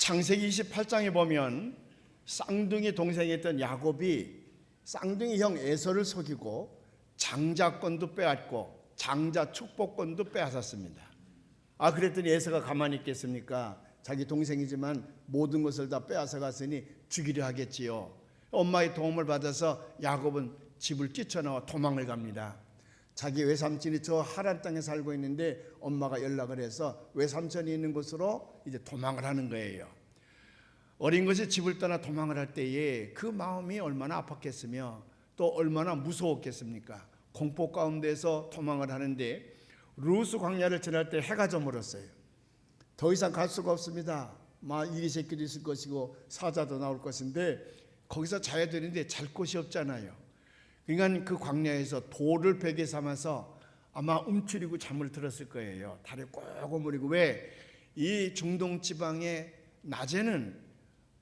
창세기 28장에 보면 쌍둥이 동생이었던 야곱이 쌍둥이 형 에서를 속이고 장자권도 빼앗고 장자 축복권도 빼앗았습니다. 그랬더니 에서가 가만히 있겠습니까? 자기 동생이지만 모든 것을 다 빼앗아 갔으니 죽이려 하겠지요. 엄마의 도움을 받아서 야곱은 집을 뛰쳐나와 도망을 갑니다. 자기 외삼촌이 저 하란 땅에 살고 있는데 엄마가 연락을 해서 외삼촌이 있는 곳으로 이제 도망을 하는 거예요. 어린 것이 집을 떠나 도망을 할 때에 그 마음이 얼마나 아팠겠으며 또 얼마나 무서웠겠습니까? 공포 가운데서 도망을 하는데 루스 광야를 지날 때 해가 저물었어요. 더 이상 갈 수가 없습니다. 이리 새끼도 있을 것이고 사자도 나올 것인데 거기서 자야 되는데 잘 곳이 없잖아요. 그러니까 그 광야에서 돌을 베개 삼아서 아마 움츠리고 잠을 들었을 거예요. 다리 꼭 오므리고. 왜? 이 중동 지방의 낮에는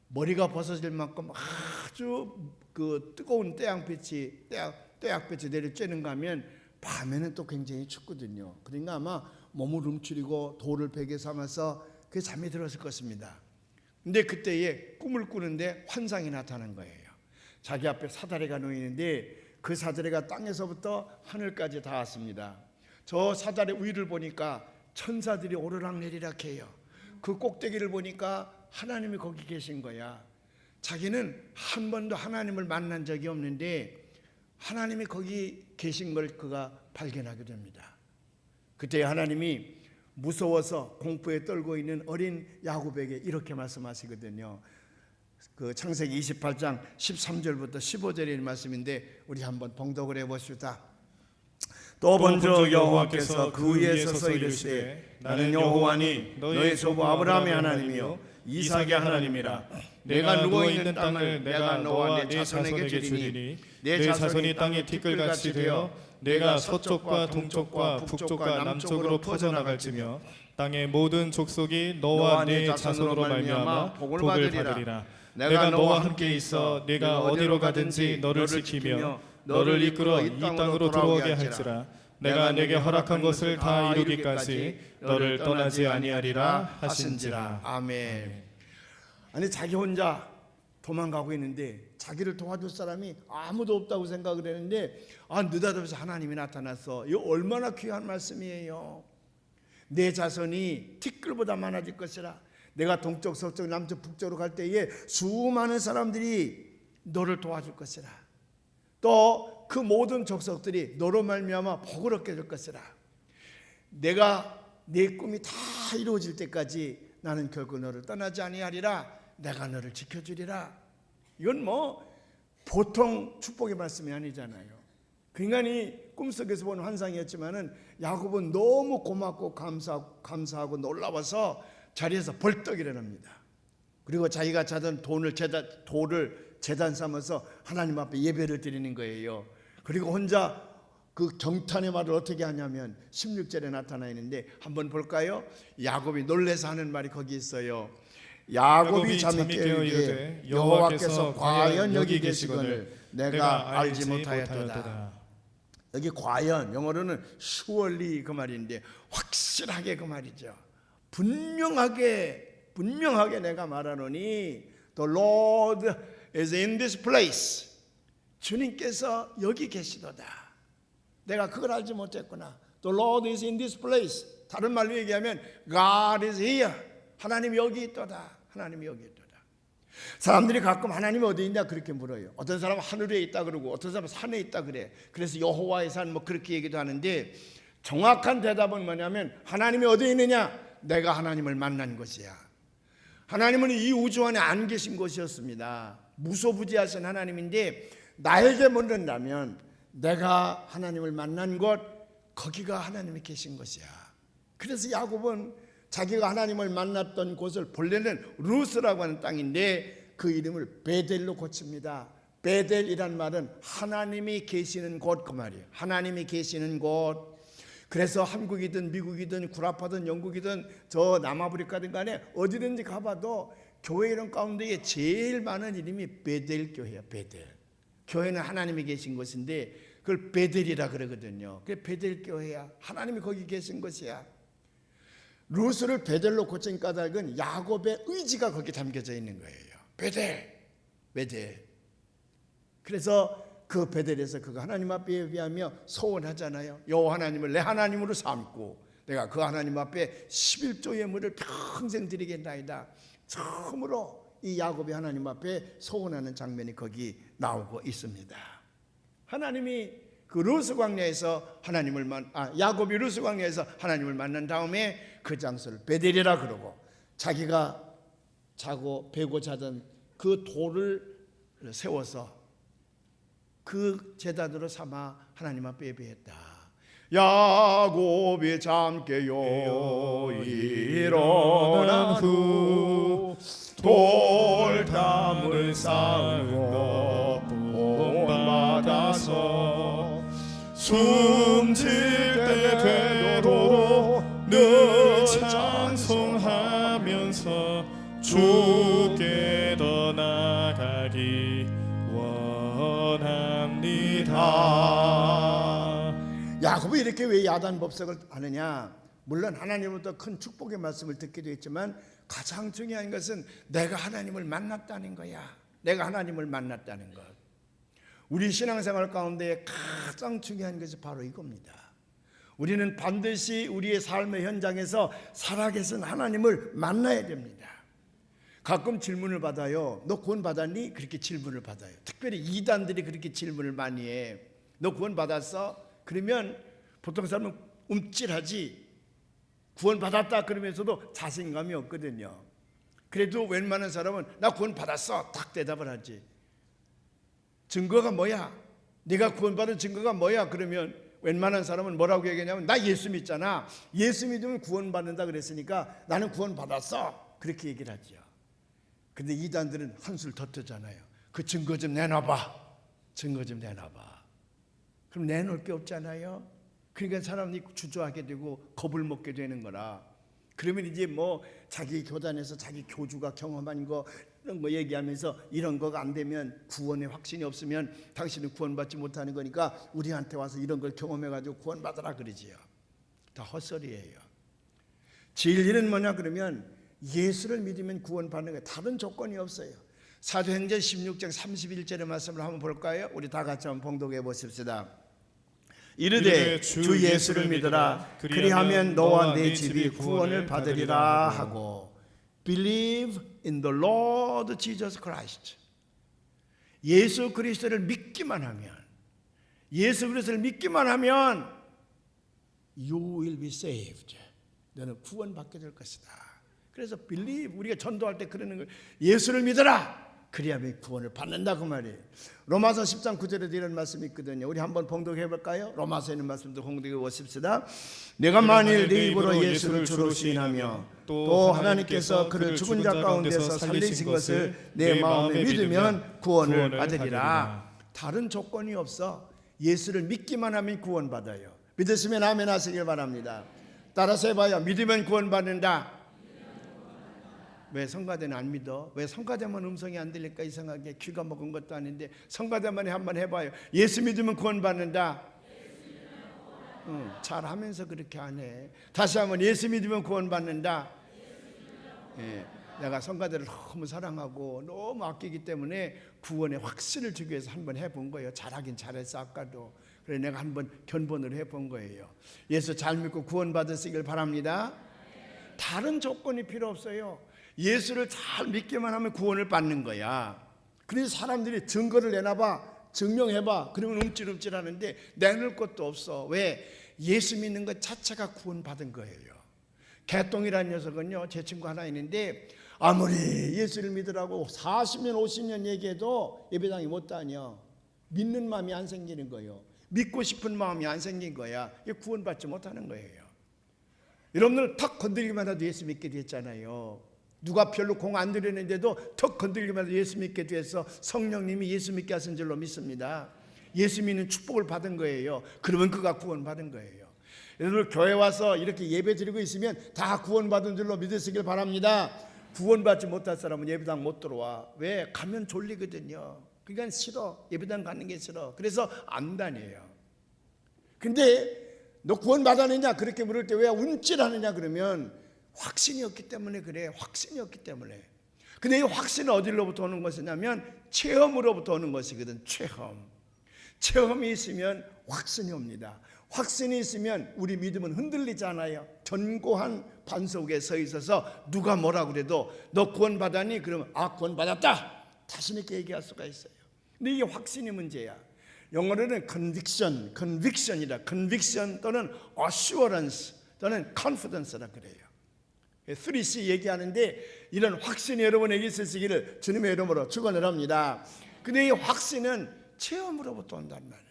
머리가 벗어질 만큼 아주 그 뜨거운 태양빛이 내려 쬐는가 하면 밤에는 또 굉장히 춥거든요. 그러니까 아마 몸을 움츠리고 돌을 베개 삼아서 그 잠이 들었을 것입니다. 근데 그때에 꿈을 꾸는데 환상이 나타난 거예요. 자기 앞에 사다리가 놓이는데 그 사다리가 땅에서부터 하늘까지 닿았습니다. 저 사다리 위를 보니까 천사들이 오르락내리락 해요. 그 꼭대기를 보니까 하나님이 거기 계신 거야. 자기는 한 번도 하나님을 만난 적이 없는데 하나님이 거기 계신 걸 그가 발견하게 됩니다. 그때 하나님이 무서워서 공포에 떨고 있는 어린 야곱에게 이렇게 말씀하시거든요. 그 창세기 28장 13절부터 15절의 말씀인데 우리 한번 봉독을 해봅시다. 또 본즉 여호와께서 그 위에 서서 이르시되 나는 여호와니 너의 조부 아브라함의 하나님이요 이삭의 하나님이라. 내가 누워있는 땅을 내가 너와 네 자손에게 주리니 내 자손이 땅의 티끌같이 되어 내가 서쪽과 동쪽과 북쪽과 남쪽으로 퍼져나갈지며 땅의 모든 족속이 너와 네 자손으로 말미암아 복을 받으리라. 내가 너와 함께 있어 네가 어디로 가든지 너를 지키며 너를 이끌어 이 땅으로 들어오게 할지라. 내가 네게 허락한 것을 다 이루기까지 너를 떠나지 아니하리라 하신지라. 아멘. 아니 자기 혼자 도망가고 있는데 자기를 도와줄 사람이 아무도 없다고 생각을 했는데 느닷없이 하나님이 나타났어. 이거 얼마나 귀한 말씀이에요. 내 자손이 티끌보다 많아질 것이라. 내가 동쪽 서쪽 남쪽 북쪽으로 갈 때에 수많은 사람들이 너를 도와줄 것이라. 또 그 모든 족속들이 너로 말미암아 복을 얻게 될 것이라. 내가 내 꿈이 다 이루어질 때까지 나는 결코 너를 떠나지 아니하리라. 내가 너를 지켜주리라. 이건 보통 축복의 말씀이 아니잖아요. 그 인간이 꿈속에서 본 환상이었지만은 야곱은 너무 고맙고 감사하고 놀라워서 자리에서 벌떡 일어납니다. 그리고 자기가 찾은 돌을 제단 삼아서 하나님 앞에 예배를 드리는 거예요. 그리고 혼자 그 경탄의 말을 어떻게 하냐면 16절에 나타나 있는데 한번 볼까요? 야곱이 놀라서 하는 말이 거기 있어요. 야곱이 잠이 깨어 이르되 여호와께서 과연 여기 계시거늘 내가 알지 못하였도다. 여기 과연 영어로는 surely 그 말인데 확실하게 그 말이죠. 분명하게 내가 말하노니 The Lord is in this place. 주님께서 여기 계시도다. 내가 그걸 알지 못했구나. The Lord is in this place. 다른 말로 얘기하면 God is here. 하나님 여기 있도다. 하나님이 여기 있도다. 사람들이 가끔 하나님이 어디 있냐 그렇게 물어요. 어떤 사람은 하늘에 있다 그러고 어떤 사람은 산에 있다 그래. 그래서 여호와의 산 그렇게 얘기도 하는데 정확한 대답은 뭐냐면 하나님이 어디 있느냐? 내가 하나님을 만난 것이야. 하나님은 이 우주 안에 안 계신 것이었습니다. 무소부지하신 하나님인데 나에게 묻는다면 내가 하나님을 만난 곳 거기가 하나님이 계신 것이야. 그래서 야곱은 자기가 하나님을 만났던 곳을 본래는 루스라고 하는 땅인데 그 이름을 베델로 고칩니다. 베델이란 말은 하나님이 계시는 곳 그 말이에요. 하나님이 계시는 곳. 그래서 한국이든 미국이든 구라파든 영국이든 저 남아프리카든 간에 어디든지 가봐도 교회 이름 가운데에 제일 많은 이름이 베델 교회야. 베델. 교회는 하나님이 계신 곳인데 그걸 베델이라 그러거든요. 그게 베델 교회야. 하나님이 거기 계신 것이야. 루스를 베델로 고친 까닭은 야곱의 의지가 거기에 담겨져 있는 거예요. 베델. 그래서 그 베델에서 그가 하나님 앞에 예비하며 소원하잖아요. 여호와 하나님을 내 하나님으로 삼고 내가 그 하나님 앞에 11조 예물을 평생 드리겠나이다. 처음으로 이 야곱이 하나님 앞에 소원하는 장면이 거기 나오고 있습니다. 하나님이 그 루스 광야에서 야곱이 루스 광야에서 하나님을 만난 다음에 그 장소를 베델이라 그러고 자기가 자고 베고 자던 그 돌을 세워서 그 제단으로 삼아 하나님 앞에 예배했다. 야곱이 잠깨요 일어난 후 돌담을 쌓고 본받아서 숨질 때 되도록 늘 찬송하면서 주께 더 나아가기 원합니다. 야곱이 이렇게 왜 야단법석을 하느냐? 물론 하나님으로부터 큰 축복의 말씀을 듣기도 했지만 가장 중요한 것은 내가 하나님을 만났다는 거야. 내가 하나님을 만났다는 것. 우리 신앙생활 가운데 가장 중요한 것이 바로 이겁니다. 우리는 반드시 우리의 삶의 현장에서 살아계신 하나님을 만나야 됩니다. 가끔 질문을 받아요. 너 구원 받았니? 그렇게 질문을 받아요. 특별히 이단들이 그렇게 질문을 많이 해. 너 구원 받았어? 그러면 보통 사람은 움찔하지. 구원 받았다 그러면서도 자신감이 없거든요. 그래도 웬만한 사람은 나 구원 받았어 딱 대답을 하지. 증거가 뭐야? 네가 구원받은 증거가 뭐야? 그러면 웬만한 사람은 뭐라고 얘기하냐면 나 예수 믿잖아. 예수 믿으면 구원받는다 그랬으니까 나는 구원받았어. 그렇게 얘기를 하죠. 근데 이단들은 한술 더 뜨잖아요. 그 증거 좀 내놔봐. 증거 좀 내놔봐. 그럼 내놓을 게 없잖아요. 그러니까 사람이 주저하게 되고 겁을 먹게 되는 거라. 그러면 이제 뭐 자기 교단에서 자기 교주가 경험한 거 이런 거 얘기하면서 이런 거가 안 되면 구원의 확신이 없으면 당신은 구원받지 못하는 거니까 우리한테 와서 이런 걸 경험해가지고 구원받으라 그러지요. 다 헛소리예요. 진리는 뭐냐 그러면 예수를 믿으면 구원받는 거예요. 다른 조건이 없어요. 사도행전 16장 31절의 말씀을 한번 볼까요? 우리 다 같이 한번 봉독해 보십시다. 이르되 주 예수를 믿으라. 그리하면 너와 네 집이 구원을 받으리라 하고 Believe in the Lord Jesus Christ. 예수 그리스도를 믿기만 하면 예수 그리스도를 믿기만 하면 You will be saved. 너는 구원받게 될 것이다. 그래서 believe 우리가 전도할 때 그러는 거예요. 예수를 믿어라. 그리하면 구원을 받는다 그 말이에요. 로마서 10장 9절에도 이런 말씀이 있거든요. 우리 한번 봉독해 볼까요? 로마서에 있는 말씀도 봉독해 보십시다. 내가 만일 네 입으로 예수를 주로 시인하며 또 하나님께서 그를 죽은 자 가운데서 살리신 것을 내 마음에 믿으면 구원을 받으리라. 다른 조건이 없어. 예수를 믿기만 하면 구원받아요. 믿으시면 아멘 하시길 바랍니다. 따라서 해봐요. 믿으면 구원받는다. 왜 성가대는 안 믿어? 왜 성가대만 음성이 안 들릴까? 이상하게 귀가 먹은 것도 아닌데 성가대만 한번 해봐요. 예수 믿으면 구원받는다. 잘하면서 그렇게 안 해. 다시 한번 예수 믿으면 구원받는다. 예, 내가 성가대를 너무 사랑하고 너무 아끼기 때문에 구원의 확신을 주기 위해서 한번 해본 거예요. 잘하긴 잘했어 아까도. 그래 내가 한번 견본을 해본 거예요. 예수 잘 믿고 구원받으시길 바랍니다. 다른 조건이 필요 없어요. 예수를 잘 믿기만 하면 구원을 받는 거야. 그래서 사람들이 증거를 내놔봐, 증명해봐. 그러면 움찔움찔 하는데 내놓을 것도 없어. 왜? 예수 믿는 것 자체가 구원받은 거예요. 개똥이라는 녀석은요, 제 친구 하나 있는데 아무리 예수를 믿으라고 40년 50년 얘기해도 예배당에 못 다녀. 믿는 마음이 안 생기는 거예요. 믿고 싶은 마음이 안 생긴 거야. 이게 구원받지 못하는 거예요. 여러분들 턱 건드리기만 해도 예수 믿게 됐잖아요. 누가 별로 공 안 들였는데도 턱 건드리기만 해도 예수 믿게 돼서 성령님이 예수 믿게 하신 줄로 믿습니다. 예수 믿는 축복을 받은 거예요. 그러면 그가 구원받은 거예요. 여러분 교회 와서 이렇게 예배 드리고 있으면 다 구원받은 줄로 믿으시길 바랍니다. 구원받지 못할 사람은 예배당 못 들어와. 왜? 가면 졸리거든요. 그러니까 싫어. 예배당 가는 게 싫어. 그래서 안 다녀요. 근데 너 구원받았느냐? 그렇게 물을 때 왜 움찔하느냐? 그러면 확신이 없기 때문에 그래. 확신이 없기 때문에. 근데 이 확신은 어디로부터 오는 것이냐면 체험으로부터 오는 것이거든. 체험이 있으면 확신이 옵니다. 확신이 있으면 우리 믿음은 흔들리지 않아요. 견고한 반석에 서 있어서 누가 뭐라 그래도 너 구원받았니? 그러면 구원받았다. 자신 있게 얘기할 수가 있어요. 근데 이게 확신이 문제야. 영어로는 conviction이라. conviction 또는 assurance 또는 confidence라 그래요. 3C 얘기하는데 이런 확신이 여러분에게 있으시기를 주님의 이름으로 축원을 합니다. 근데 이 확신은 체험으로부터 온단 말이에요.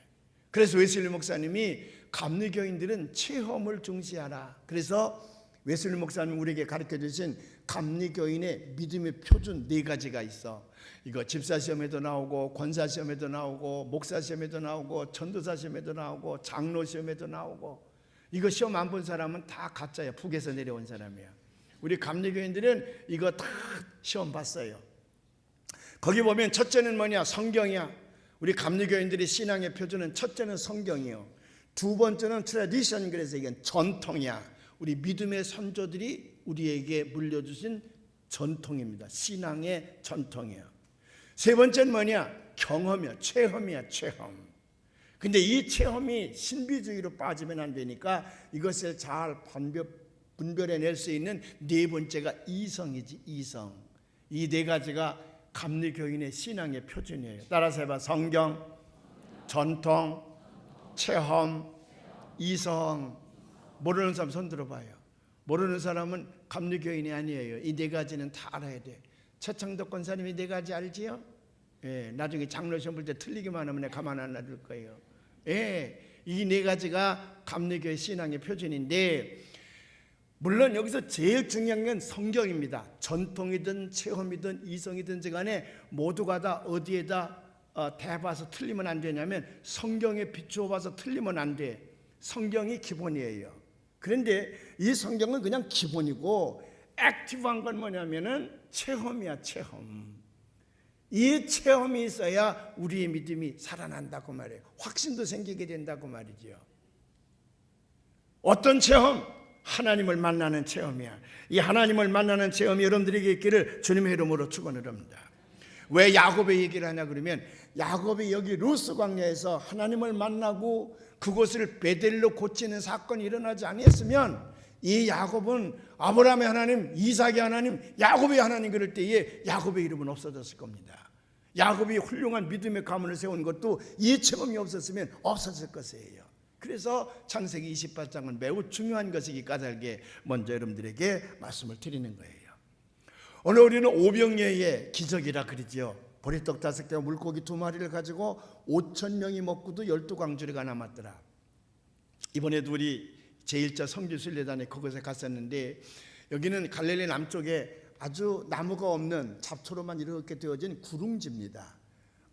그래서 웨슬리 목사님이 감리교인들은 체험을 중시하라. 그래서 웨슬리 목사님 우리에게 가르쳐 주신 감리교인의 믿음의 표준 4가지가 있어. 이거 집사 시험에도 나오고 권사 시험에도 나오고 목사 시험에도 나오고 전도사 시험에도 나오고 장로 시험에도 나오고. 이거 시험 안 본 사람은 다 가짜야. 북에서 내려온 사람이야. 우리 감리교인들은 이거 다 시험 봤어요. 거기 보면 첫째는 뭐냐? 성경이야. 우리 감리교인들의 신앙의 표준은 첫째는 성경이요. 두 번째는 트래디션, 그래서 이건 전통이야. 우리 믿음의 선조들이 우리에게 물려주신 전통입니다. 신앙의 전통이야. 세 번째는 뭐냐? 경험이야. 체험이야. 근데 이 체험이 신비주의로 빠지면 안 되니까 이것을 잘 분별해낼 수 있는 4번째가 이성이지. 이성. 이 4가지가 감리교인의 신앙의 표준이에요. 따라서 해봐. 성경, 전통, 체험, 이성. 모르는 사람 손 들어봐요. 모르는 사람은 감리교인이 아니에요. 이 4가지는 다 알아야 돼. 최창덕 권사님이 4가지 알지요? 예, 나중에 장로 시험 볼 때 틀리기만 하면 내가 가만 안 놔둘 거예요. 예, 이 4가지가 감리교의 신앙의 표준인데, 물론 여기서 제일 중요한 건 성경입니다. 전통이든 체험이든 이성이든지 간에 모두가 다 어디에다 대봐서 틀리면 안 되냐면 성경에 비추어 봐서 틀리면 안 돼. 성경이 기본이에요. 그런데 이 성경은 그냥 기본이고 액티브한 건 뭐냐면은 체험이야. 이 체험이 있어야 우리의 믿음이 살아난다고 말해요. 확신도 생기게 된다고 말이죠. 어떤 체험? 하나님을 만나는 체험이야. 이 하나님을 만나는 체험이 여러분들에게 있기를 주님의 이름으로 축원을 합니다. 왜 야곱의 얘기를 하냐 그러면, 야곱이 여기 루스 광야에서 하나님을 만나고 그곳을 베델로 고치는 사건이 일어나지 아니했으면 이 야곱은 아브라함의 하나님, 이삭의 하나님, 야곱의 하나님 그럴 때에 야곱의 이름은 없어졌을 겁니다. 야곱이 훌륭한 믿음의 가문을 세운 것도 이 체험이 없었으면 없었을 것이에요. 그래서 창세기 28장은 매우 중요한 것이기 까닭에 먼저 여러분들에게 말씀을 드리는 거예요. 오늘 우리는 오병이어의 기적이라 그러죠. 보리떡 5개와 물고기 2마리를 가지고 5,000명이 먹고도 12광주리가 남았더라. 이번에도 우리 제1차 성지순례단에 그곳에 갔었는데, 여기는 갈릴리 남쪽에 아주 나무가 없는 잡초로만 이렇게 되어진 구릉지입니다.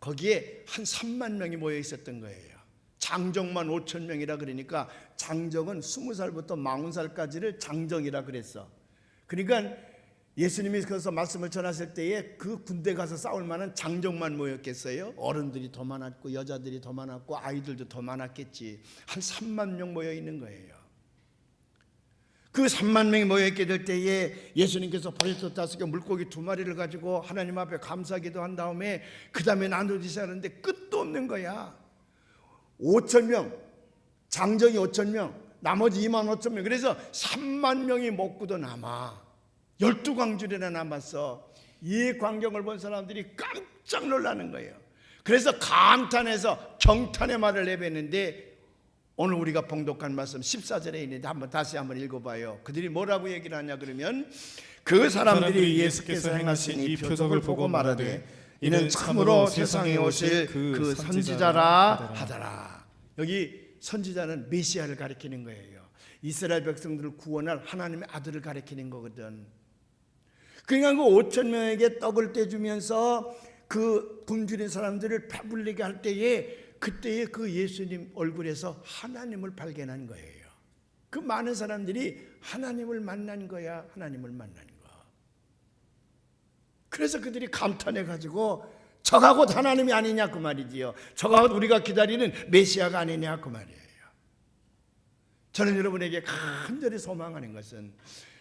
거기에 한 3만 명이 모여 있었던 거예요. 장정만 5,000명이라 그러니까 장정은 20살부터 40살까지를 장정이라 그랬어. 그러니까 예수님이 거기서 말씀을 전하실 때에 그 군대 가서 싸울 만한 장정만 모였겠어요? 어른들이 더 많았고 여자들이 더 많았고 아이들도 더 많았겠지. 한 3만 명 모여 있는 거예요. 그 3만 명이 모여있게 될 때에 예수님께서 보리떡 5개 물고기 2마리를 가지고 하나님 앞에 감사기도 한 다음에 그 다음에 나누기 하는데 끝도 없는 거야. 5,000명, 장정이 5,000명, 나머지 25,000명. 그래서 3만 명이 먹고도 남아. 12광주리나 남았어. 이 광경을 본 사람들이 깜짝 놀라는 거예요. 그래서 감탄해서 경탄의 말을 내뱉는데, 오늘 우리가 봉독한 말씀 14절에 있는데 다시 한번 읽어봐요. 그들이 뭐라고 얘기를 하냐 그러면, 그 사람들이 예수께서 행하신 이 표적을 보고 말하되 이는 참으로 세상에 오실 그 선지자라 하더라. 여기 선지자는 메시아를 가리키는 거예요. 이스라엘 백성들을 구원할 하나님의 아들을 가리키는 거거든. 그러니까 그 5,000명에게 떡을 떼주면서 그 굶주린 사람들을 배불리게 할 때에, 그때에 그 예수님 얼굴에서 하나님을 발견한 거예요. 그 많은 사람들이 하나님을 만난 거야. 하나님을 만난 거. 그래서 그들이 감탄해가지고 저가 곧 하나님이 아니냐 그 말이지요. 저가 곧 우리가 기다리는 메시아가 아니냐 그 말이에요. 저는 여러분에게 간절히 소망하는 것은,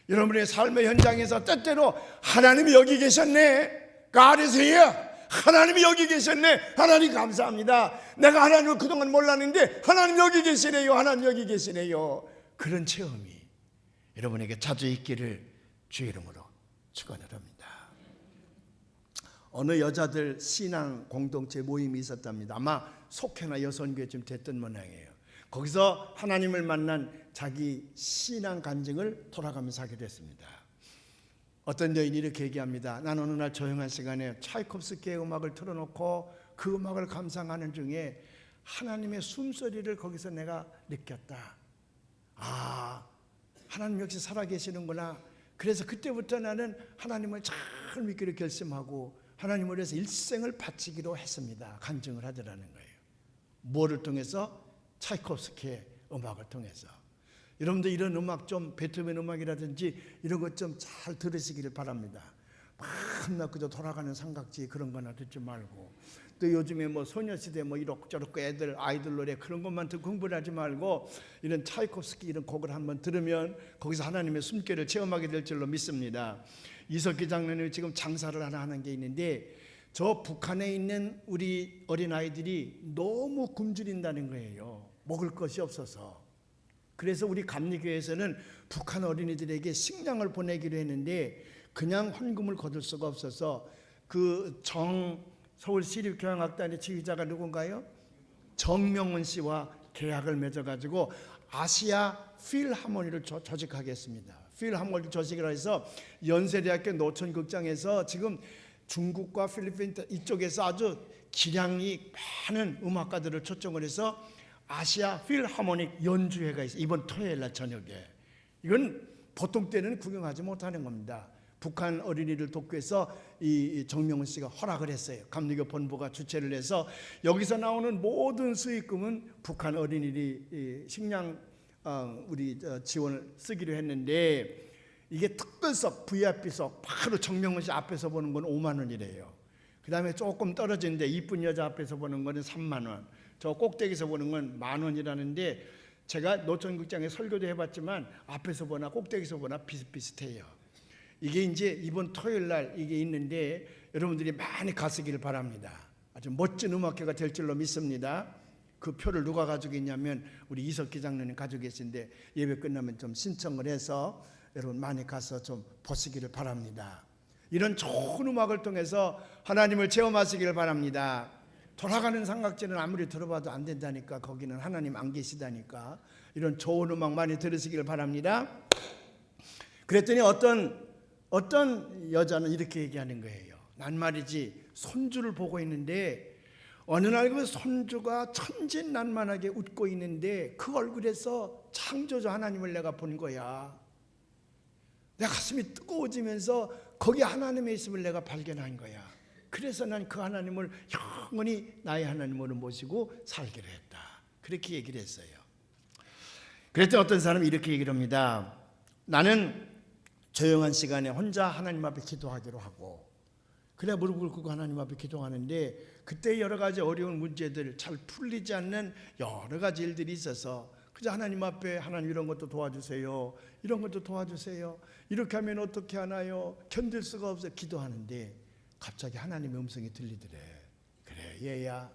여러분의 삶의 현장에서 때때로 하나님이 여기 계셨네, God is here, 하나님이 여기 계셨네, 하나님 감사합니다, 내가 하나님을 그동안 몰랐는데 하나님 여기 계시네요, 하나님 여기 계시네요, 그런 체험이 여러분에게 자주 있기를 주의 이름으로 축원을 합니다. 어느 여자들 신앙 공동체 모임이 있었답니다. 아마 속회나 여선교회쯤 됐던 모양이에요. 거기서 하나님을 만난 자기 신앙 간증을 돌아가면서 하게 됐습니다. 어떤 여인이 이렇게 얘기합니다. 난 어느 날 조용한 시간에 차이콥스키의 음악을 틀어놓고 그 음악을 감상하는 중에 하나님의 숨소리를 거기서 내가 느꼈다. 아, 하나님 역시 살아계시는구나. 그래서 그때부터 나는 하나님을 잘 믿기로 결심하고 하나님을 위해서 일생을 바치기로 했습니다. 간증을 하더라는 거예요. 뭐를 통해서? 차이콥스키의 음악을 통해서. 여러분들 이런 음악 좀, 베토벤 음악이라든지 이런 것 좀 잘 들으시기를 바랍니다. 맨날 그저 돌아가는 삼각지 그런 거나 듣지 말고, 또 요즘에 뭐 소녀시대 뭐 이렇저렇 아이들 노래 그런 것만 듣고 공부를 하지 말고 이런 차이콥스키 이런 곡을 한번 들으면 거기서 하나님의 숨결을 체험하게 될 줄로 믿습니다. 이석기 장로님이 지금 장사를 하나 하는 게 있는데, 저 북한에 있는 우리 어린아이들이 너무 굶주린다는 거예요. 먹을 것이 없어서. 그래서 우리 감리교회에서는 북한 어린이들에게 식량을 보내기로 했는데 그냥 헌금을 거둘 수가 없어서 그 서울시립교향악단의 지휘자가 누군가요? 정명훈 씨와 계약을 맺어가지고 아시아 필하모니를 조직하겠습니다. 필하모니를 조직을 해서 연세대학교 노천극장에서 지금 중국과 필리핀 이쪽에서 아주 기량이 많은 음악가들을 초청을 해서 아시아 필하모닉 연주회가 있어요. 이번 토요일 날 저녁에. 이건 보통 때는 구경하지 못하는 겁니다. 북한 어린이를 돕기 위해서 이 정명훈 씨가 허락을 했어요. 감리교 본부가 주최를 해서 여기서 나오는 모든 수익금은 북한 어린이들이 식량 우리 지원을 쓰기로 했는데, 이게 특별석 VIP석 바로 정명훈 씨 앞에서 보는 건 5만 원이래요. 그 다음에 조금 떨어지는데 이쁜 여자 앞에서 보는 거는 3만 원, 저 꼭대기에서 보는 건 10,000원이라는데, 제가 노천극장에 설교도 해봤지만 앞에서 보나 꼭대기에서 보나 비슷비슷해요. 이게 이제 이번 토요일 날 이게 있는데 여러분들이 많이 가시기를 바랍니다. 아주 멋진 음악회가 될 줄로 믿습니다. 그 표를 누가 가지고 있냐면 우리 이석기 장로님 가지고 계신데, 예배 끝나면 좀 신청을 해서 여러분 많이 가서 좀 보시기를 바랍니다. 이런 좋은 음악을 통해서 하나님을 체험하시기를 바랍니다. 돌아가는 삼각지는 아무리 들어봐도 안 된다니까, 거기는 하나님 안 계시다니까. 이런 좋은 음악 많이 들으시기를 바랍니다. 그랬더니 어떤 여자는 이렇게 얘기하는 거예요. 난 말이지 손주를 보고 있는데 어느 날 그 손주가 천진난만하게 웃고 있는데 그 얼굴에서 창조주 하나님을 내가 본 거야. 내 가슴이 뜨거워지면서 거기 하나님의 있음을 내가 발견한 거야. 그래서 난 그 하나님을 영원히 나의 하나님으로 모시고 살기로 했다. 그렇게 얘기를 했어요. 그랬더니 어떤 사람이 이렇게 얘기를 합니다. 나는 조용한 시간에 혼자 하나님 앞에 기도하기로 하고, 그래 무릎을 꿇고 하나님 앞에 기도하는데 그때 여러 가지 어려운 문제들, 잘 풀리지 않는 여러 가지 일들이 있어서 그저 하나님 앞에, 하나님 이런 것도 도와주세요, 이런 것도 도와주세요, 이렇게 하면 어떻게 하나요, 견딜 수가 없어요, 기도하는데 갑자기 하나님의 음성이 들리더래. 그래 얘야,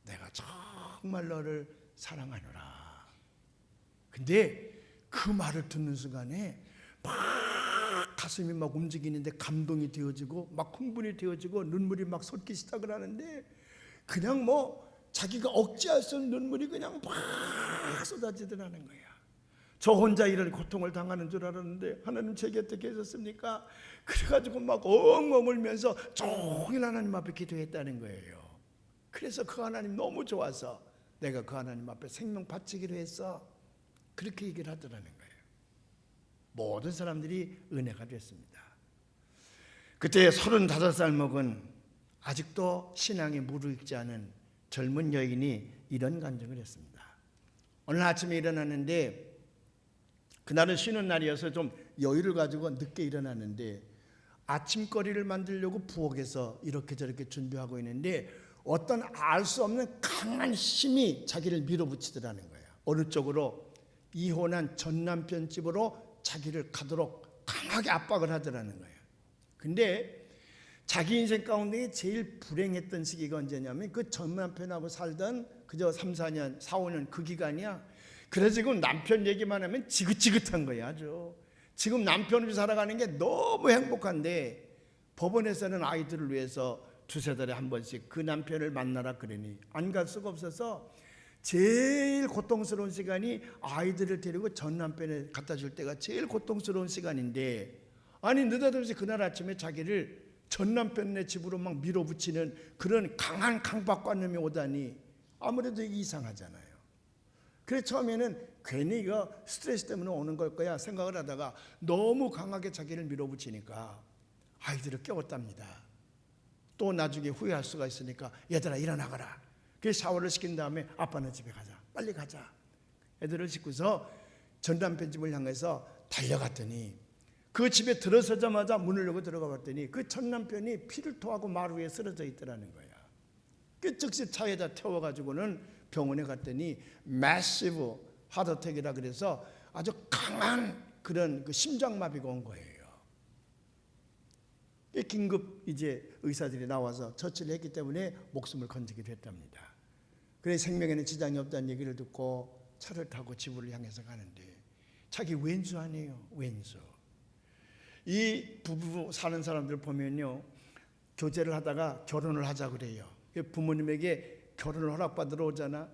내가 정말 너를 사랑하노라. 근데 그 말을 듣는 순간에 막 가슴이 막 움직이는데 감동이 되어지고 막 흥분이 되어지고 눈물이 막 솟기 시작을 하는데, 그냥 뭐 자기가 억제할 수 없는 눈물이 그냥 막 쏟아지더라는 거야. 저 혼자 이런 고통을 당하는 줄 알았는데 하나님 제 곁에 계셨습니까? 그래가지고 막 엉엉 울면서 종일 하나님 앞에 기도했다는 거예요. 그래서 그 하나님 너무 좋아서 내가 그 하나님 앞에 생명 바치기로 했어. 그렇게 얘기를 하더라는 거예요. 모든 사람들이 은혜가 됐습니다. 그때 35살 먹은 아직도 신앙에 무르익지 않은 젊은 여인이 이런 간증을 했습니다. 오늘 아침에 일어났는데, 그날은 쉬는 날이어서 좀 여유를 가지고 늦게 일어났는데 아침거리를 만들려고 부엌에서 이렇게 저렇게 준비하고 있는데 어떤 알 수 없는 강한 힘이 자기를 밀어붙이더라는 거예요. 어느 쪽으로? 이혼한 전 남편 집으로 자기를 가도록 강하게 압박을 하더라는 거예요. 근데 자기 인생 가운데 제일 불행했던 시기가 언제냐면 그 전 남편하고 살던 그저 3, 4년, 4, 5년 그 기간이야. 그래서 지금 남편 얘기만 하면 지긋지긋한 거야. 아주 지금 남편으로 살아가는 게 너무 행복한데 법원에서는 아이들을 위해서 두세 달에 한 번씩 그 남편을 만나라 그러니 안 갈 수가 없어서 제일 고통스러운 시간이 아이들을 데리고 전 남편을 갖다 줄 때가 제일 고통스러운 시간인데, 아니 느닷없이 그날 아침에 자기를 전 남편네 집으로 막 밀어붙이는 그런 강한 강박관념이 오다니 아무래도 이게 이상하잖아요. 그래서 처음에는 괜히 이거 스트레스 때문에 오는 걸 거야 생각을 하다가 너무 강하게 자기를 밀어붙이니까 아이들을 깨웠답니다. 또 나중에 후회할 수가 있으니까 얘들아 일어나거라. 그래서 샤워를 시킨 다음에 아빠는 집에 가자. 빨리 가자. 애들을 싣고서 전 남편 집을 향해서 달려갔더니 그 집에 들어서자마자 문을 열고 들어가 봤더니 그 전 남편이 피를 토하고 마루 위에 쓰러져 있더라는 거야. 그 즉시 차에다 태워가지고는 병원에 갔더니 massive heart attack이라 그래서 아주 강한 그런 그 심장마비가 온 거예요. 긴급 이제 의사들이 나와서 처치를 했기 때문에 목숨을 건지게 됐답니다. 그래서 생명에는 지장이 없다는 얘기를 듣고 차를 타고 집으로 향해서 가는데 자기 왼수 아니에요. 왼수. 이 부부 사는 사람들 보면요, 교제를 하다가 결혼을 하자 그래요. 부모님에게 결혼을 허락받으러 오잖아.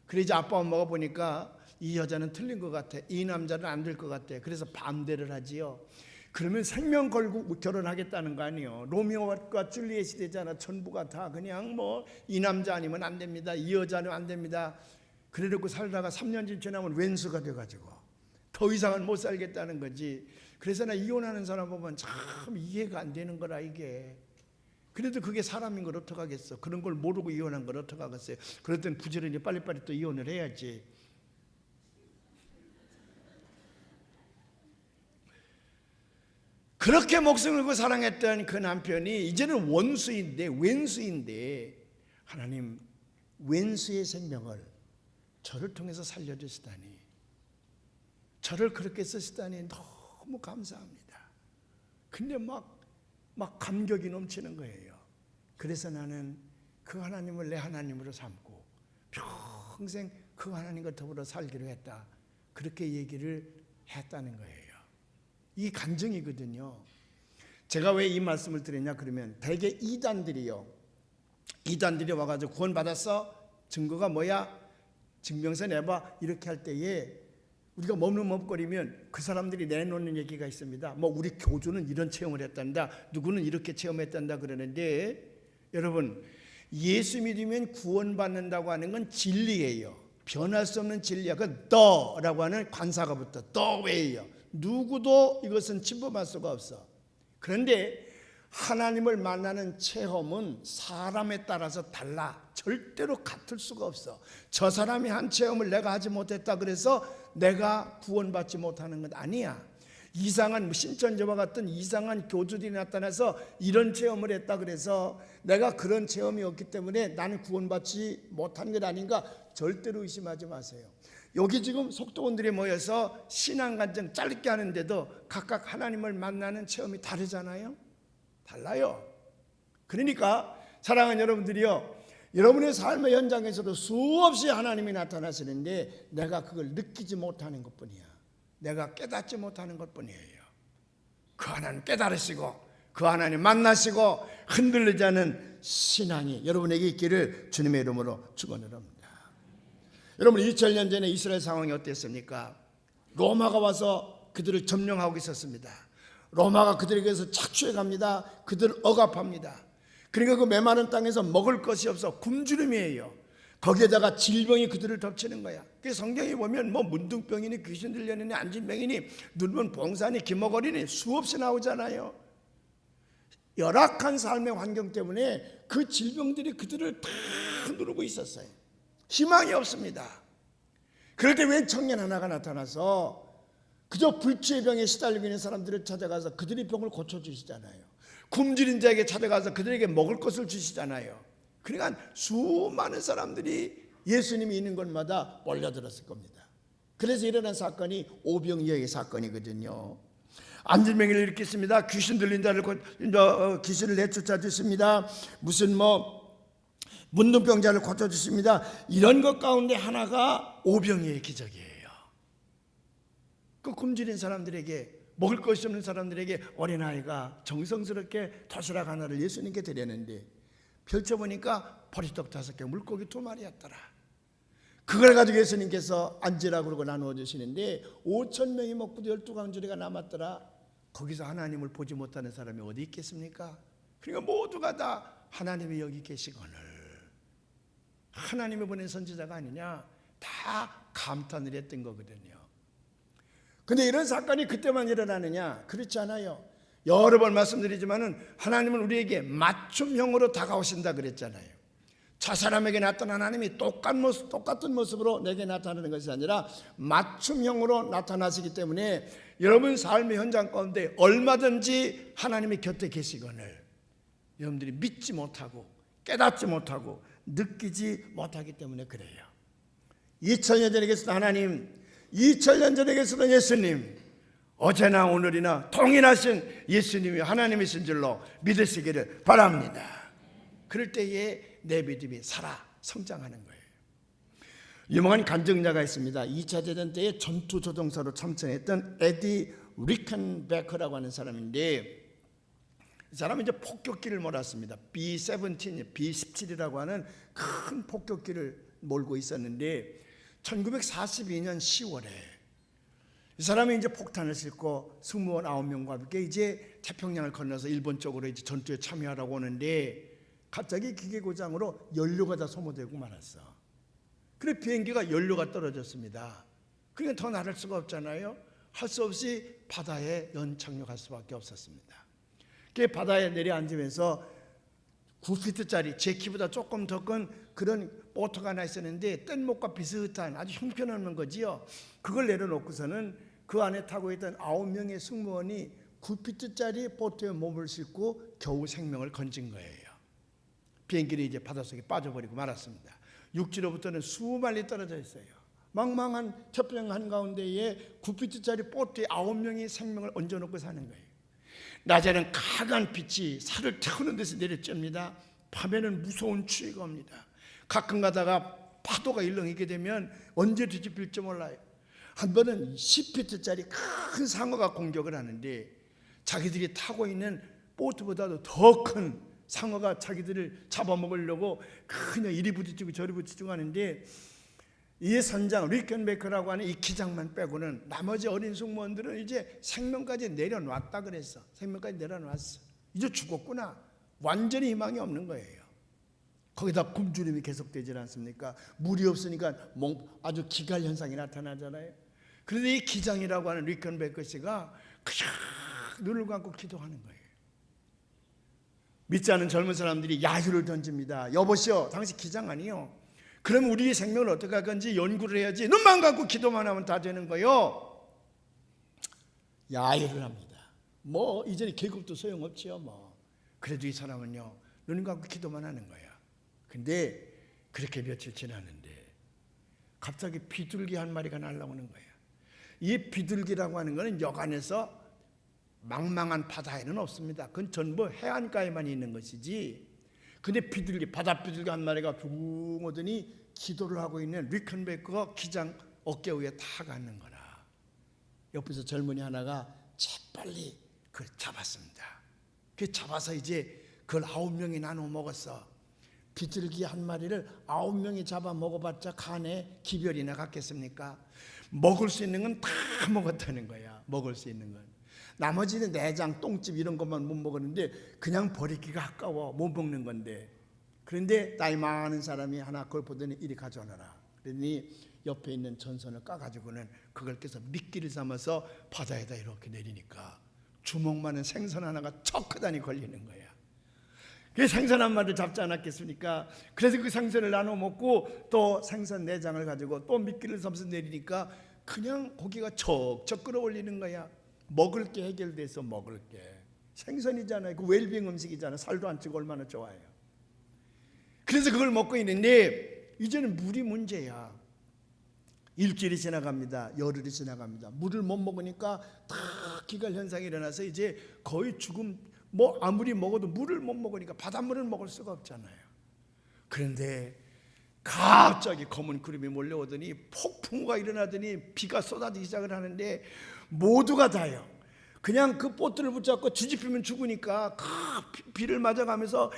그래 이제 아빠 엄마가 보니까 이 여자는 틀린 것 같아, 이 남자는 안 될 것 같아. 그래서 반대를 하지요. 그러면 생명 걸고 결혼하겠다는 거 아니에요. 로미오와 줄리엣이 되잖아. 전부가 다 그냥 뭐 이 남자 아니면 안 됩니다, 이 여자는 안 됩니다. 그래놓고 살다가 3년쯤 지나면 왼수가 돼가지고 더 이상은 못 살겠다는 거지. 그래서 나 이혼하는 사람 보면 참 이해가 안 되는 거라 이게. 그래도 그게 사람인 걸 어떡하겠어. 그런 걸 모르고 이혼한 걸 어떡하겠어요. 그럴 땐 부지런히 빨리빨리 또 이혼을 해야지. 그렇게 목숨을 걸고 사랑했던 그 남편이 이제는 원수인데 왼수인데 하나님 왼수의 생명을 저를 통해서 살려주시다니, 저를 그렇게 쓰시다니 너무 감사합니다. 근데 막 감격이 넘치는 거예요. 그래서 나는 그 하나님을 내 하나님으로 삼고 평생 그 하나님과 더불어 살기로 했다. 그렇게 얘기를 했다는 거예요. 이 간증이거든요. 제가 왜 이 말씀을 드리냐 그러면 대개 이단들이 와가지고 구원받았어? 증거가 뭐야? 증명서 내봐. 이렇게 할 때에 우리가 머뭇머뭇거리면 그 사람들이 내놓는 얘기가 있습니다. 뭐 우리 교주는 이런 체험을 했단다, 누구는 이렇게 체험했단다 그러는데, 여러분 예수 믿으면 구원받는다고 하는 건 진리예요. 변할 수 없는 진리야. 그 더라고 하는 관사가 붙어 the way예요. 누구도 이것은 침범할 수가 없어. 그런데 하나님을 만나는 체험은 사람에 따라서 달라. 절대로 같을 수가 없어. 저 사람이 한 체험을 내가 하지 못했다 그래서 내가 구원받지 못하는 건 아니야. 이상한 신천지와 같은 이상한 교주들이 나타나서 이런 체험을 했다 그래서 내가 그런 체험이 없기 때문에 나는 구원받지 못한 것 아닌가, 절대로 의심하지 마세요. 여기 지금 속도원들이 모여서 신앙간증 짧게 하는데도 각각 하나님을 만나는 체험이 다르잖아요. 달라요. 그러니까 사랑하는 여러분들이요, 여러분의 삶의 현장에서도 수없이 하나님이 나타나시는데 내가 그걸 느끼지 못하는 것뿐이야. 내가 깨닫지 못하는 것뿐이에요. 그 하나님 깨달으시고 그 하나님 만나시고 흔들리지 않은 신앙이 여러분에게 있기를 주님의 이름으로 축원합니다. 여러분 2000년 전에 이스라엘 상황이 어땠습니까? 로마가 와서 그들을 점령하고 있었습니다. 로마가 그들에게서 착취해 갑니다. 그들을 억압합니다. 그러니까 그 메마른 땅에서 먹을 것이 없어 굶주림이에요. 거기에다가 질병이 그들을 덮치는 거야. 그래서 성경에 보면 뭐 문둥병이니 귀신 들려니 안진병이니 눈먼 봉사니 기머거리니 수없이 나오잖아요. 열악한 삶의 환경 때문에 그 질병들이 그들을 다 누르고 있었어요. 희망이 없습니다. 그럴 때 웬 청년 하나가 나타나서 그저 불치의 병에 시달리고 있는 사람들을 찾아가서 그들의 병을 고쳐주시잖아요. 굶주린 자에게 찾아가서 그들에게 먹을 것을 주시잖아요. 그러니까 수많은 사람들이 예수님이 있는 곳마다 몰려들었을 겁니다. 그래서 일어난 사건이 오병이어의 사건이거든요. 안진병을 일으켰습니다. 귀신 들린 자를 귀신을 내쫓아 주십니다. 무슨 문둥병자를 고쳐 주십니다. 이런 것 가운데 하나가 오병이어의 기적이에요. 그 굶주린 사람들에게, 먹을 것이 없는 사람들에게 어린아이가 정성스럽게 도시락 하나를 예수님께 드렸는데 펼쳐보니까 보리떡 5개, 물고기 2마리였더라. 그걸 가지고 예수님께서 앉으라고 그러고 나누어 주시는데 5,000명이 먹고 12강주리가 남았더라. 거기서 하나님을 보지 못하는 사람이 어디 있겠습니까? 그러니까 모두가 다 하나님이 여기 계시거늘, 하나님이 보낸 선지자가 아니냐, 다 감탄을 했던 거거든요. 근데 이런 사건이 그때만 일어나느냐? 그렇지 않아요. 여러 번 말씀드리지만은 하나님은 우리에게 맞춤형으로 다가오신다 그랬잖아요. 저 사람에게 나타난 하나님이 똑같은 모습으로 내게 나타나는 것이 아니라 맞춤형으로 나타나시기 때문에 여러분 삶의 현장 가운데 얼마든지 하나님이 곁에 계시거늘 여러분들이 믿지 못하고 깨닫지 못하고 느끼지 못하기 때문에 그래요. 2000년 전에 계시던 하나님, 2000년 전에 계시던 예수님, 어제나 오늘이나 동일하신 예수님이 하나님이신 줄로 믿으시기를 바랍니다. 그럴 때에 내 믿음이 살아 성장하는 거예요. 유명한 간증자가 있습니다. 2차 대전 때에 전투 조종사로 참전했던 에디 리켄베커라고 하는 사람인데, 이 사람은 이제 폭격기를 몰았습니다. B-17, B-17이라고 하는 큰 폭격기를 몰고 있었는데 1942년 10월에 이 사람이 이제 폭탄을 싣고 승무원 9명과 함께 이제 태평양을 건너서 일본 쪽으로 이제 전투에 참여하라고 오는데 갑자기 기계 고장으로 연료가 다 소모되고 말았어. 그래 비행기가 연료가 떨어졌습니다. 그러니까 더 나를 수가 없잖아요. 할 수 없이 바다에 연착륙할 수밖에 없었습니다. 그 바다에 내려앉으면서 9피트짜리 제 키보다 조금 더 큰 그런 보트가 하나 있었는데 뗏목과 비슷한 아주 형편없는 거지요. 그걸 내려놓고서는 그 안에 타고 있던 9명의 승무원이 9피트짜리 보트에 몸을 싣고 겨우 생명을 건진 거예요. 비행기는 이제 바닷속에 빠져버리고 말았습니다. 육지로부터는 수만리 떨어져 있어요. 망망한 태평양 한가운데에 9피트짜리 보트에 9명이 생명을 얹어놓고 사는 거예요. 낮에는 강한 빛이 살을 태우는 듯이 내려쬐니다. 밤에는 무서운 추위가 옵니다. 가끔 가다가 파도가 일렁이게 되면 언제 뒤집힐지 몰라요. 한 번은 10피트짜리 큰 상어가 공격을 하는데 자기들이 타고 있는 보트보다도 더 큰 상어가 자기들을 잡아먹으려고 그냥 이리 부딪히고 저리 부딪히고 하는데 이 선장 리켄베커라고 하는 이 기장만 빼고는 나머지 어린 승무원들은 이제 생명까지 내려놨다 그랬어. 생명까지 내려놨어. 이제 죽었구나. 완전히 희망이 없는 거예요. 거기다 굶주림이 계속되지 않습니까? 물이 없으니까 아주 기갈 현상이 나타나잖아요. 그런데 이 기장이라고 하는 리켄베커 씨가 그냥 눈을 감고 기도하는 거예요. 믿지 않은 젊은 사람들이 야유를 던집니다. 여보시오, 당신 기장 아니요? 그럼 우리의 생명을 어떻게 할 건지 연구를 해야지. 눈만 감고 기도만 하면 다 되는 거요. 야유를 합니다. 이전에 계급도 소용없지요. 그래도 이 사람은요, 눈 감고 기도만 하는 거야. 근데 그렇게 며칠 지났는데 갑자기 비둘기 한 마리가 날아오는 거야. 이 비둘기라고 하는 거는 여간에서 망망한 바다에는 없습니다. 그건 전부 해안가에만 있는 것이지. 근데 바다 비둘기 한 마리가 붕 오더니 기도를 하고 있는 리켄베커가 기장 어깨 위에 탁 앉는 거라. 옆에서 젊은이 하나가 재빨리 그걸 잡았습니다. 그 잡아서 이제 그걸 9명이 나눠 먹었어. 비둘기 한 마리를 9명이 잡아 먹어봤자 간에 기별이나 갔겠습니까? 먹을 수 있는 건 다 먹었다는 거야. 먹을 수 있는 건. 나머지는 내장, 똥집 이런 것만 못 먹었는데 그냥 버리기가 아까워. 못 먹는 건데. 그런데 나이 많은 사람이 하나 그걸 보더니 이리 가져오너라. 그러니 옆에 있는 전선을 까가지고는 그걸 껴서 미끼를 삼아서 바다에다 이렇게 내리니까 주먹만한 생선 하나가 척 크다니 걸리는 거야. 그 생선 한 마리를 잡지 않았겠습니까? 그래서 그 생선을 나눠 먹고 또 생선 내장을 가지고 또 미끼를 삼아서 내리니까 그냥 고기가 척척 끌어올리는 거야. 먹을 게 해결돼서 먹을 게. 생선이잖아요. 그 웰빙 음식이잖아요. 살도 안 찌고 얼마나 좋아요. 그래서 그걸 먹고 있는데 이제는 물이 문제야. 일주일이 지나갑니다. 열흘이 지나갑니다. 물을 못 먹으니까 다 기갈 현상이 일어나서 이제 거의 죽음, 뭐 아무리 먹어도 물을 못 먹으니까 바닷물을 먹을 수가 없잖아요. 그런데 갑자기 검은 구름이 몰려오더니 폭풍우가 일어나더니 비가 쏟아지기 시작을 하는데 모두가 다요. 그냥 그 보트를 붙잡고 뒤집히면 죽으니까 그 비를 맞아가면서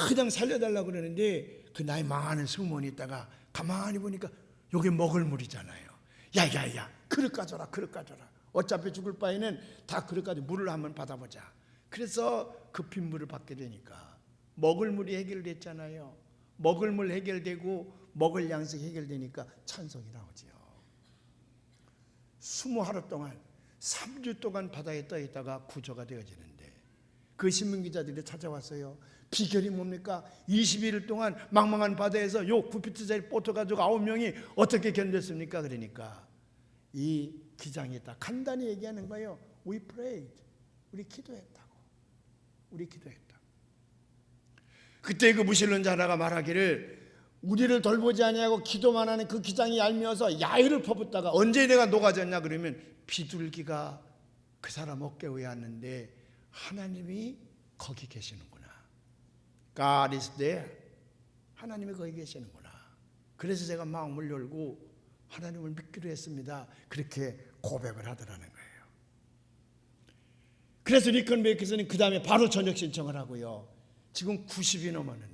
그냥 살려달라고 그러는데 그 나이 망하는 승무원이 있다가 가만히 보니까 요게 먹을 물이잖아요. 야야야, 그릇 가져라, 그릇 가져라. 어차피 죽을 바에는 다 그릇 가지고 물을 한번 받아보자. 그래서 그 빗물을 받게 되니까 먹을 물이 해결됐잖아요. 먹을 물 해결되고 먹을 양식이 해결되니까 찬송이 나오지요. 20하루 동안 3주 동안 바다에 떠 있다가 구조가 되어지는데 그 신문기자들이 찾아왔어요. 비결이 뭡니까? 21일 동안 망망한 바다에서 요 9피트짜리 보트 가지고 9명이 어떻게 견뎠습니까? 그러니까 이 기장이 딱 간단히 얘기하는 거예요. We prayed. 우리 기도했다고. 우리 기도했다. 그때 그 무신론자 하나가 말하기를 우리를 돌보지 아니하고 기도만 하는 그 기장이 얄미워서 야유를 퍼붓다가 언제 내가 녹아졌냐 그러면 비둘기가 그 사람 어깨 위에 앉는데 하나님이 거기 계시는구나. God is there. 하나님이 거기 계시는구나. 그래서 제가 마음을 열고 하나님을 믿기로 했습니다. 그렇게 고백을 하더라는 거예요. 그래서 리컨 베이커스는 그 다음에 바로 전역 신청을 하고요. 지금 90이 넘었는데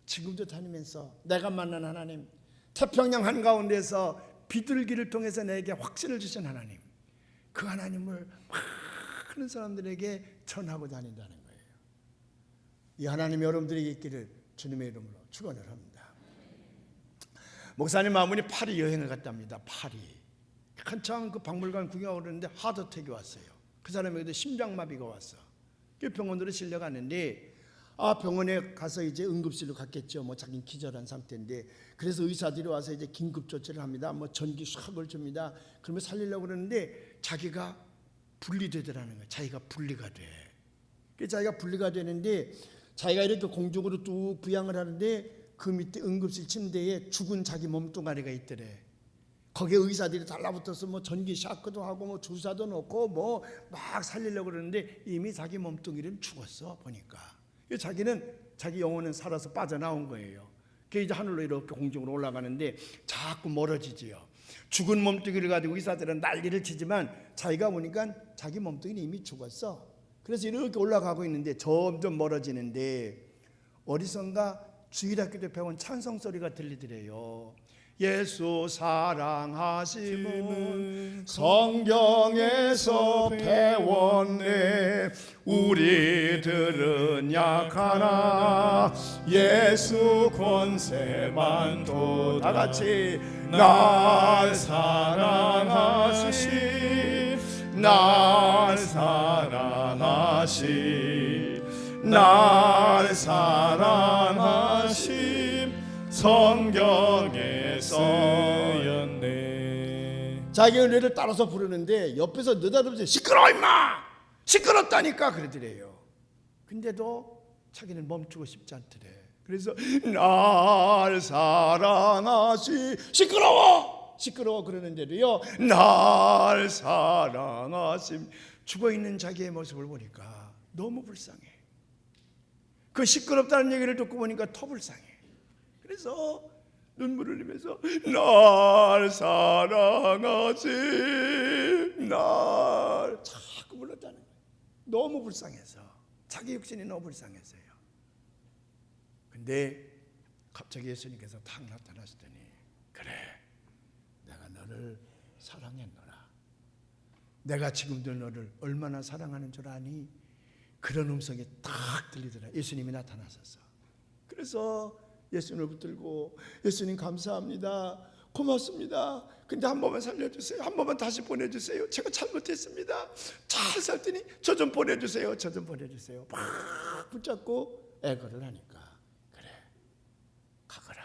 지금도 다니면서 내가 만난 하나님, 태평양 한가운데서 비둘기를 통해서 내게 확신을 주신 하나님, 그 하나님을 많은 사람들에게 전하고 다닌다는 거예요. 이 하나님이 여러분들에게 있기를 주님의 이름으로 축원을 합니다. 목사님 아버님 파리 여행을 갔답니다. 파리 한창 그 박물관 구경하고 그러는데 하드어택이 왔어요. 그 사람에게도 심장마비가 왔어. 그 병원으로 실려갔는데 병원에 가서 이제 응급실로 갔겠죠. 뭐 자기는 기절한 상태인데 그래서 의사들이 와서 이제 긴급 조치를 합니다. 뭐 전기 수압을 줍니다. 그러면 살리려고 그러는데 자기가 분리되더라는 거예요. 자기가 분리가 돼. 그래서 자기가 분리가 되는데 자기가 이렇게 공중으로 뚝 부양을 하는데 그 밑에 응급실 침대에 죽은 자기 몸뚱아리가 있더래. 거기에 의사들이 달라붙어서 뭐 전기 샤크도 하고 뭐 주사도 놓고 뭐 막 살리려고 그러는데 이미 자기 몸뚱이는 죽었어 보니까. 자기는 자기 영혼은 살아서 빠져나온 거예요. 그게 이제 하늘로 이렇게 공중으로 올라가는데 자꾸 멀어지지요. 죽은 몸뚱이를 가지고 의사들은 난리를 치지만 자기가 보니까 자기 몸뚱이는 이미 죽었어. 그래서 이렇게 올라가고 있는데 점점 멀어지는데 어디선가 주일학교 때 배운 찬송 소리가 들리더래요. 예수 사랑하심은 성경에서 배웠네. 우리들은 약하나 예수 권세만 도 다 같이 날 사랑하심 날 사랑하심 날 사랑하심 성경에서였네. 자기 은혜를 따라서 부르는데 옆에서 느닷없이 시끄러워 임마! 시끄럽다니까 그러더래요. 근데도 자기는 멈추고 싶지 않더래. 그래서 날 사랑하시 시끄러워 그러는데도요 날 사랑하심. 죽어있는 자기의 모습을 보니까 너무 불쌍해. 그 시끄럽다는 얘기를 듣고 보니까 더 불쌍해. 그래서 눈물을 흘리면서 날 사랑하심 날 자꾸 불렀다는 거예요. 너무 불쌍해서 자기 육신이 너무 불쌍해서요. 근데 갑자기 예수님께서 탁 나타나시더니 그래 내가 너를 사랑했노라. 내가 지금도 너를 얼마나 사랑하는 줄 아니? 그런 음성이 딱 들리더라. 예수님이 나타나셔서. 그래서 예수님을 붙들고 예수님 감사합니다. 고맙습니다. 근데 한 번만 살려주세요. 한 번만 다시 보내주세요. 제가 잘못했습니다. 잘 살더니 저 좀 보내주세요. 저 좀 보내주세요. 막 붙잡고 애걸을 하니까 그래 가거라.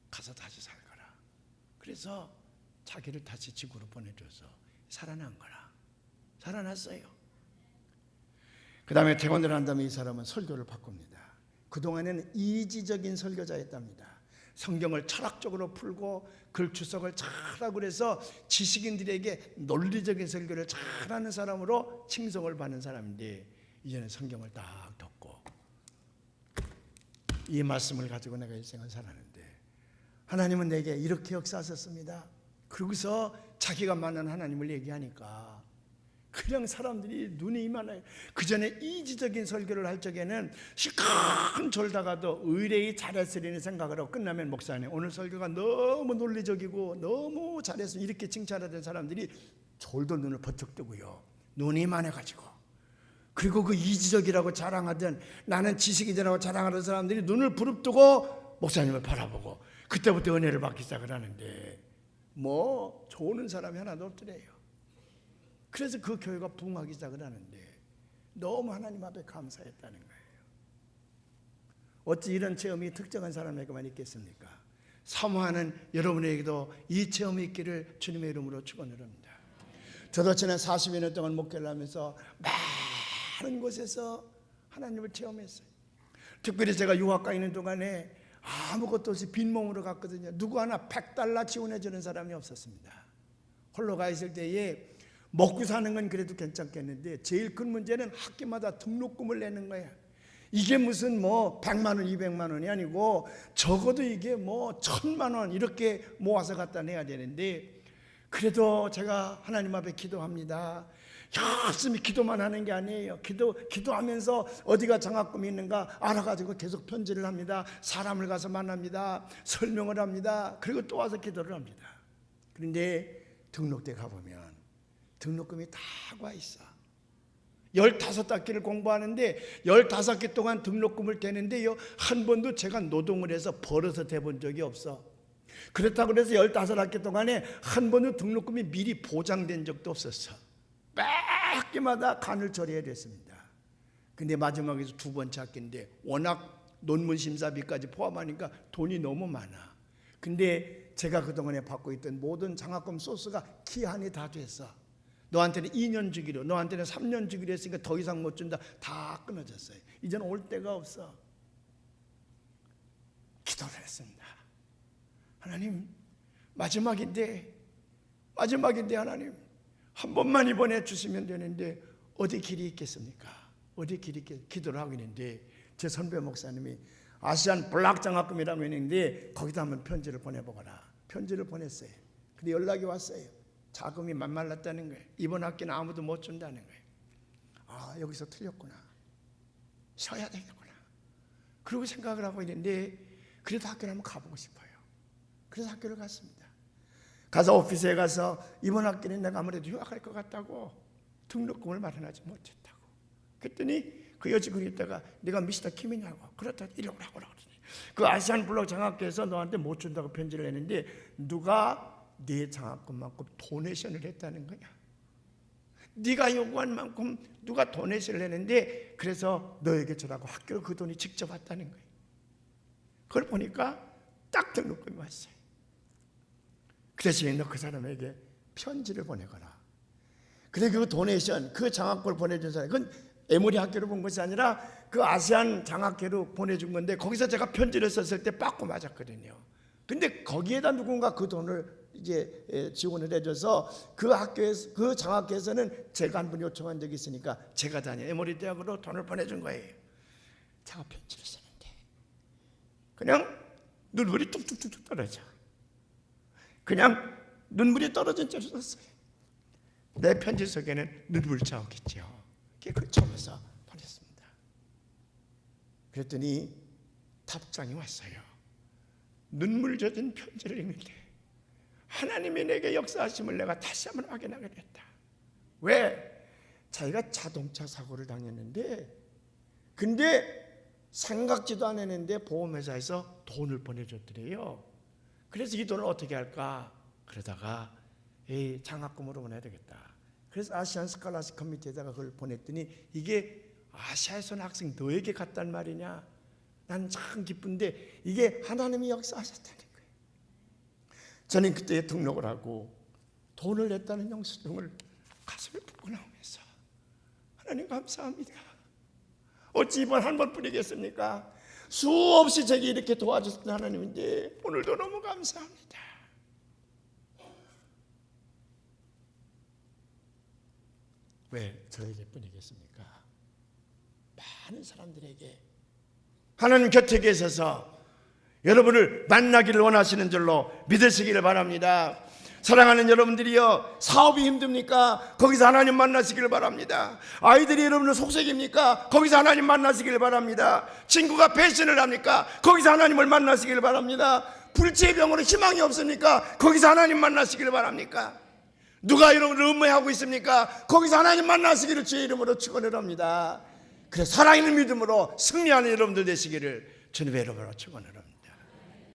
가서 다시 살거라. 그래서 자기를 다시 지구로 보내줘서 살아난 거라. 살아났어요. 그 다음에 퇴원을 한 다음에 이 사람은 설교를 바꿉니다. 그동안에는 이지적인 설교자였답니다. 성경을 철학적으로 풀고 글 추석을 잘하고 그래서 지식인들에게 논리적인 설교를 잘하는 사람으로 칭송을 받는 사람인데 이제는 성경을 딱 덮고 이 말씀을 가지고 내가 일생을 살았는데 하나님은 내게 이렇게 역사하셨습니다. 그러고서 자기가 만난 하나님을 얘기하니까 그냥 사람들이 눈이 이만해요. 그 전에 이지적인 설교를 할 적에는 시큰 졸다가도 의뢰히 잘했으리는 생각을 하고 끝나면 목사님 오늘 설교가 너무 논리적이고 너무 잘했으니 이렇게 칭찬하던 사람들이 졸도 눈을 번쩍 뜨고요. 눈이 이만해가지고 그리고 그 이지적이라고 자랑하던 나는 지식이라고 자랑하던 사람들이 눈을 부릅뜨고 목사님을 바라보고 그때부터 은혜를 받기 시작을 하는데 뭐 좋은 사람이 하나도 없더래요. 그래서 그 교회가 부흥하기 시작을 하는데 너무 하나님 앞에 감사했다는 거예요. 어찌 이런 체험이 특정한 사람에게만 있겠습니까? 사모하는 여러분에게도 이 체험이 있기를 주님의 이름으로 축원을 합니다. 저도 지난 40여 년 동안 목회를 하면서 많은 곳에서 하나님을 체험했어요. 특별히 제가 유학가 있는 동안에 아무것도 없이 빈몸으로 갔거든요. 누구 하나 $100 지원해 주는 사람이 없었습니다. 홀로 가 있을 때에 먹고 사는 건 그래도 괜찮겠는데 제일 큰 문제는 학기마다 등록금을 내는 거야. 이게 무슨 뭐 100만 원, 200만 원이 아니고 적어도 이게 뭐 1000만 원 이렇게 모아서 갖다 내야 되는데 그래도 제가 하나님 앞에 기도합니다. 열심히 기도만 하는 게 아니에요. 기도하면서 어디가 장학금이 있는가 알아가지고 계속 편지를 합니다. 사람을 가서 만납니다. 설명을 합니다. 그리고 또 와서 기도를 합니다. 그런데 등록대 가보면 등록금이 다 와 있어. 15학기를 공부하는데 15개 동안 등록금을 대는데요 한 번도 제가 노동을 해서 벌어서 대본 적이 없어. 그렇다고 해서 15학기 동안에 한 번도 등록금이 미리 보장된 적도 없었어. 매 학기마다 간을 처리해야 됐습니다. 근데 마지막에서 두 번째 학기인데 워낙 논문 심사비까지 포함하니까 돈이 너무 많아. 근데 제가 그동안에 받고 있던 모든 장학금 소스가 기한이 다 됐어. 너한테는 2년 주기로, 너한테는 3년 주기로 했으니까 더 이상 못 준다. 다 끊어졌어요. 이제는 올 데가 없어. 기도를 했습니다. 하나님, 마지막인데 하나님 한 번만 이번에 주시면 되는데 어디 길이 있겠습니까? 어디 길이 있겠? 기도를 하고 있는데 제 선배 목사님이 아시안 블락 장학금이라고 했는데 거기다 한번 편지를 보내보거라. 편지를 보냈어요. 근데 연락이 왔어요. 자금이 만말랐다는 거예요. 이번 학기는 아무도 못 준다는 거예요. 아, 여기서 틀렸구나. 쉬어야 되겠구나. 그러고 생각을 하고 있는데 그래도 학교를 한번 가보고 싶어요. 그래서 학교를 갔습니다. 가서 오피스에 가서 이번 학기는 내가 아무래도 휴학할 것 같다고 등록금을 마련하지 못했다고. 그랬더니 그 여직원이 있다가 네가 미스터 킴이냐고. 그렇다 이리 오라고 그러더니 그 아시안 블록 장학회에서 너한테 못 준다고 편지를 했는데 누가 네 장학금만큼 도네이션을 했다는 거냐. 네가 요구한 만큼 누가 도네이션을 했는데 그래서 너에게 주라고 학교로 그 돈이 직접 왔다는 거예요. 그걸 보니까 딱 등록금이 왔어요. 그래서 너 그 사람에게 편지를 보내거라. 그래 그 도네이션 그 장학금을 보내준 사람 그건 에모리 학교로 본 것이 아니라 그 아시안 장학회로 보내준 건데 거기서 제가 편지를 썼을 때 빠꾸 맞았거든요. 근데 거기에다 누군가 그 돈을 이제 지원을 해줘서 그 학교에서 그 장학회에서는 제가 한 번 요청한 적이 있으니까 제가 다녀 에모리 대학으로 돈을 보내준 거예요. 제가 편지를 썼는데 그냥 눈물이 뚝뚝뚝 떨어져. 그냥 눈물이 떨어진 채로 썼어요. 내 편지 속에는 눈물 자욱했죠. 그걸 적어서 보냈습니다. 그랬더니 답장이 왔어요. 눈물 젖은 편지를 읽는데 하나님이 내게 역사하심을 내가 다시 한번 확인하게 됐다. 왜? 자기가 자동차 사고를 당했는데 근데 생각지도 않았는데 보험회사에서 돈을 보내줬더래요. 그래서 이 돈을 어떻게 할까? 그러다가 에이, 장학금으로 보내야 되겠다. 그래서 아시안 스칼라스 커미티에다가 그걸 보냈더니 이게 아시아에서 온 학생 너에게 갔단 말이냐? 난 참 기쁜데 이게 하나님이 역사하셨다는 거예요. 저는 그때 등록을 하고 돈을 냈다는 영수증을 가슴에 품고 나오면서 하나님 감사합니다. 어찌 이번 한 번뿐이겠습니까? 수없이 제게 이렇게 도와주셨던 하나님인데 오늘도 너무 감사합니다. 왜 저에게뿐이겠습니까? 많은 사람들에게 하나님 곁에 계셔서 여러분을 만나기를 원하시는 줄로 믿으시기를 바랍니다. 사랑하는 여러분들이여, 사업이 힘듭니까? 거기서 하나님 만나시기를 바랍니다. 아이들이 여러분을 속색입니까? 거기서 하나님 만나시기를 바랍니다. 친구가 배신을 합니까? 거기서 하나님을 만나시기를 바랍니다. 불치병으로 희망이 없습니까? 거기서 하나님 만나시기를 바랍니까? 누가 여러분을 음해하고 있습니까? 거기서 하나님 만나시기를 주의 이름으로 축원을 합니다. 그래서 살아있는 믿음으로 승리하는 여러분들 되시기를 주님의 이름으로 축원을 합니다.